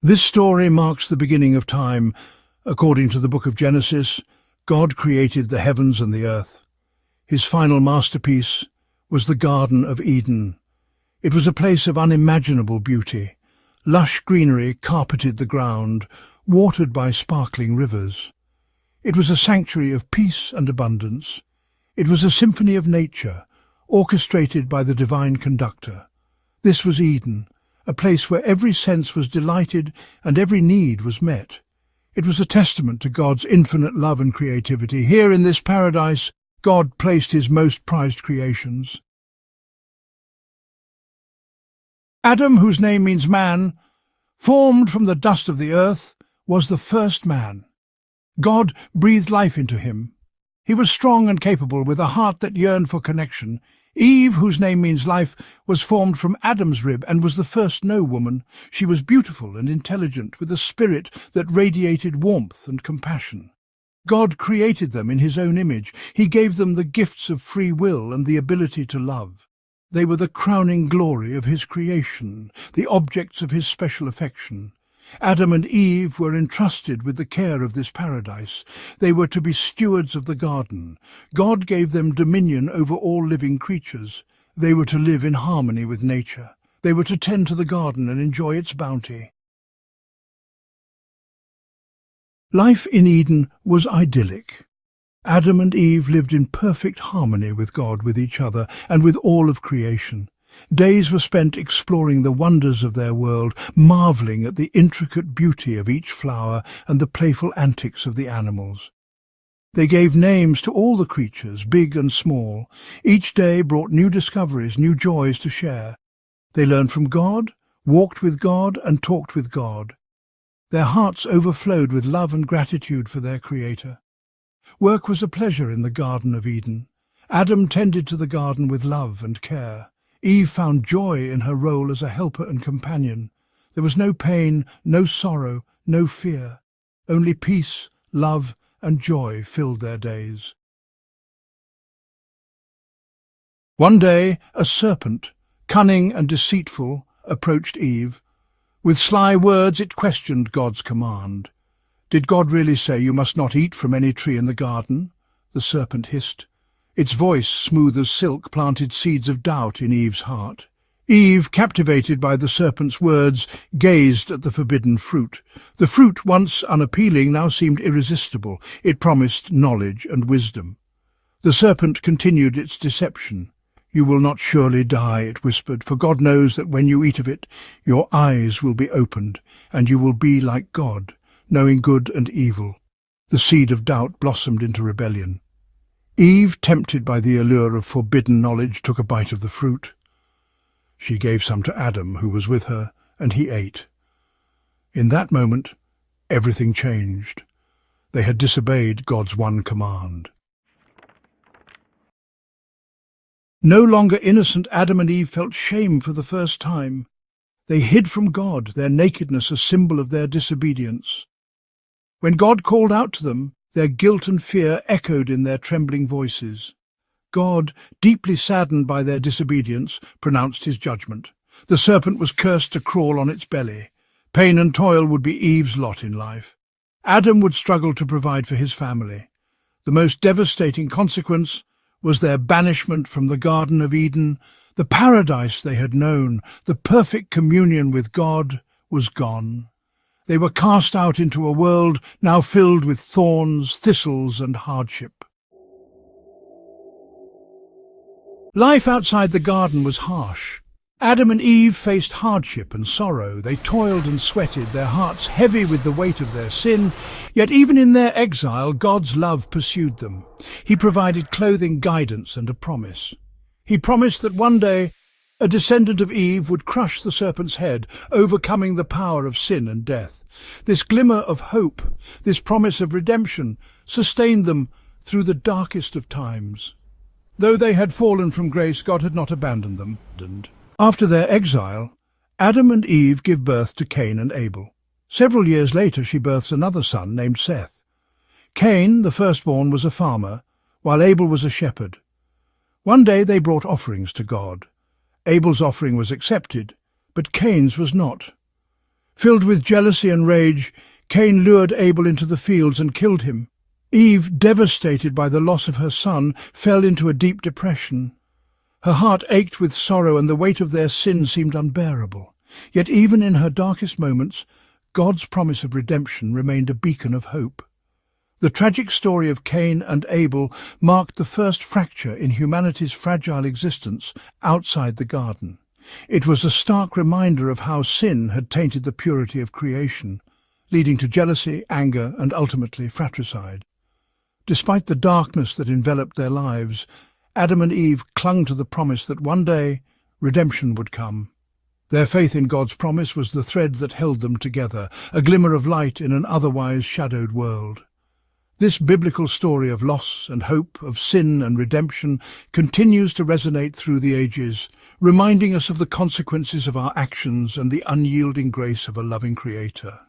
This story marks the beginning of time. According to the book of Genesis, God created the heavens and the earth. His final masterpiece was the Garden of Eden. It was a place of unimaginable beauty. Lush greenery carpeted the ground, watered by sparkling rivers. It was a sanctuary of peace and abundance. It was a symphony of nature, orchestrated by the divine conductor. This was Eden, a place where every sense was delighted and every need was met. It was a testament to God's infinite love and creativity. Here in this paradise, God placed his most prized creations. Adam, whose name means man, formed from the dust of the earth, was the first man. God breathed life into him. He was strong and capable, with a heart that yearned for connection. Eve, whose name means life, was formed from Adam's rib and was the first woman. She was beautiful and intelligent, with a spirit that radiated warmth and compassion. God created them in his own image. He gave them the gifts of free will and the ability to love. They were the crowning glory of his creation, the objects of his special affection. Adam and Eve were entrusted with the care of this paradise. They were to be stewards of the garden. God gave them dominion over all living creatures. They were to live in harmony with nature. They were to tend to the garden and enjoy its bounty. Life in Eden was idyllic. Adam and Eve lived in perfect harmony with God, with each other, and with all of creation. Days were spent exploring the wonders of their world, marveling at the intricate beauty of each flower and the playful antics of the animals. They gave names to all the creatures, big and small. Each day brought new discoveries, new joys to share. They learned from God, walked with God, and talked with God. Their hearts overflowed with love and gratitude for their Creator. Work was a pleasure in the Garden of Eden. Adam tended to the garden with love and care. Eve found joy in her role as a helper and companion. There was no pain, no sorrow, no fear. Only peace, love, and joy filled their days. One day, a serpent, cunning and deceitful, approached Eve. With sly words it questioned God's command. "Did God really say you must not eat from any tree in the garden?" the serpent hissed. Its voice, smooth as silk, planted seeds of doubt in Eve's heart. Eve, captivated by the serpent's words, gazed at the forbidden fruit. The fruit, once unappealing, now seemed irresistible. It promised knowledge and wisdom. The serpent continued its deception. "You will not surely die," it whispered, "for God knows that when you eat of it, your eyes will be opened, and you will be like God, knowing good and evil." The seed of doubt blossomed into rebellion. Eve, tempted by the allure of forbidden knowledge, took a bite of the fruit. She gave some to Adam, who was with her, and he ate. In that moment, everything changed. They had disobeyed God's one command. No longer innocent, Adam and Eve felt shame for the first time. They hid from God, their nakedness a symbol of their disobedience. When God called out to them, their guilt and fear echoed in their trembling voices. God, deeply saddened by their disobedience, pronounced his judgment. The serpent was cursed to crawl on its belly. Pain and toil would be Eve's lot in life. Adam would struggle to provide for his family. The most devastating consequence was their banishment from the Garden of Eden. The paradise they had known, the perfect communion with God, was gone. They were cast out into a world now filled with thorns, thistles, and hardship. Life outside the garden was harsh. Adam and Eve faced hardship and sorrow. They toiled and sweated, their hearts heavy with the weight of their sin. Yet even in their exile, God's love pursued them. He provided clothing, guidance, and a promise. He promised that one day a descendant of Eve would crush the serpent's head, overcoming the power of sin and death. This glimmer of hope, this promise of redemption, sustained them through the darkest of times. Though they had fallen from grace, God had not abandoned them. After their exile, Adam and Eve give birth to Cain and Abel. Several years later, she births another son named Seth. Cain, the firstborn, was a farmer, while Abel was a shepherd. One day they brought offerings to God. Abel's offering was accepted, but Cain's was not. Filled with jealousy and rage, Cain lured Abel into the fields and killed him. Eve, devastated by the loss of her son, fell into a deep depression. Her heart ached with sorrow, and the weight of their sin seemed unbearable. Yet even in her darkest moments, God's promise of redemption remained a beacon of hope. The tragic story of Cain and Abel marked the first fracture in humanity's fragile existence outside the garden. It was a stark reminder of how sin had tainted the purity of creation, leading to jealousy, anger, and ultimately fratricide. Despite the darkness that enveloped their lives, Adam and Eve clung to the promise that one day redemption would come. Their faith in God's promise was the thread that held them together, a glimmer of light in an otherwise shadowed world. This biblical story of loss and hope, of sin and redemption, continues to resonate through the ages, reminding us of the consequences of our actions and the unyielding grace of a loving Creator.